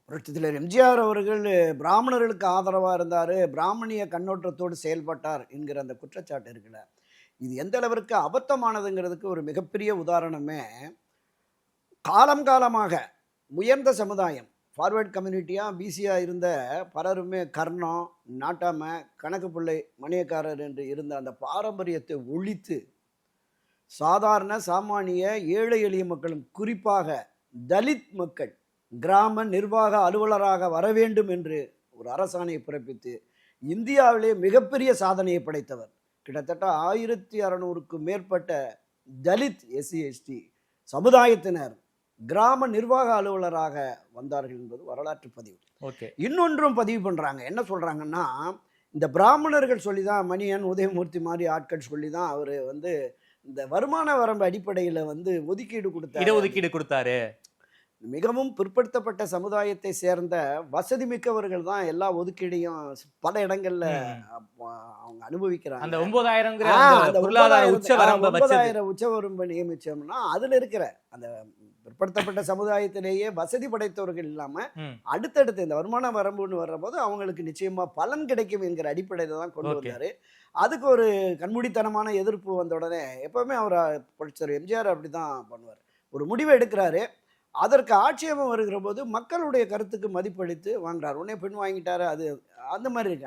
புரட்சித் தலைவர் எம்ஜிஆர் அவர்கள் பிராமணர்களுக்கு ஆதரவா இருந்தாரு, பிராமணிய கண்ணோட்டத்தோடு செயல்பட்டார் என்கிற அந்த குற்றச்சாட்டு இருக்குல்ல, இது எந்த அளவிற்கு அபத்தமானதுங்கிறதுக்கு ஒரு மிகப்பெரிய உதாரணமே, காலம் காலமாக உயர்ந்த சமுதாயம், ஃபார்வர்ட் கம்யூனிட்டியா, பிசியா இருந்த பலருமே கர்ணம், நாட்டாம, கணக்கு பிள்ளை, மணியக்காரர் என்று இருந்த அந்த பாரம்பரியத்தை ஒழித்து, சாதாரண சாமானிய ஏழை எளிய மக்களும் குறிப்பாக தலித் மக்கள் கிராம நிர்வாக அலுவலராக வர வேண்டும் என்று ஒரு அரசாணையை பிறப்பித்து இந்தியாவிலே மிகப்பெரிய சாதனையை படைத்தவர். கிட்டத்தட்ட 1600க்கும் மேற்பட்ட தலித் எஸ்சி எஸ்டி சமுதாயத்தினர் கிராம நிர்வாக அலுவலராக வந்தார்கள் என்பது வரலாற்று பதிவு. ஓகே. இன்னொன்றும் பதிவு பண்றாங்க. என்ன சொல்றாங்கன்னா, இந்த பிராமணர்கள் சொல்லி தான், மணியன், உதயமூர்த்தி மாதிரி ஆட்கள் சொல்லி தான் அவர் இந்த வருமான வரம்பு அடிப்படையில் ஒதுக்கீடு கொடுத்தாரு, இடஒதுக்கீடு கொடுத்தாரு. மிகவும் பிற்படுத்தப்பட்ட சமுதாயத்தை சேர்ந்த வசதி மிக்கவர்கள் தான் எல்லா ஒதுக்கீடையும் பல இடங்கள்ல அவங்க அனுபவிக்கிறாங்க. அந்த 9000ங்கிற அந்த பொருளாதார உச்ச வரம்பை 9000 உச்சவரம்பு நியமிச்சோம்னா அதுல இருக்கிற அந்த பிற்படுத்தப்பட்ட சமுதாயத்திலேயே வசதி படைத்தவர்கள் இல்லாம அடுத்தடுத்து இந்த வருமான வரம்புன்னு வர்றபோது அவங்களுக்கு நிச்சயமா பலன் கிடைக்கும் என்கிற அடிப்படையில தான் கொண்டு வந்தாரு. அதுக்கு ஒரு கண்மூடித்தனமான எதிர்ப்பு வந்த உடனே எப்பவுமே அவர் புரட்சியாளர் எம்ஜிஆர் அப்படிதான் பண்ணுவார். ஒரு முடிவை எடுக்கிறாரு, அதற்கு ஆட்சேபம் வருகிற போது மக்களுடைய கருத்துக்கு மதிப்பளித்து வாங்குறாரு. உடனே பெண் வாங்கிட்டாரு, அது அந்த மாதிரி இருக்கு.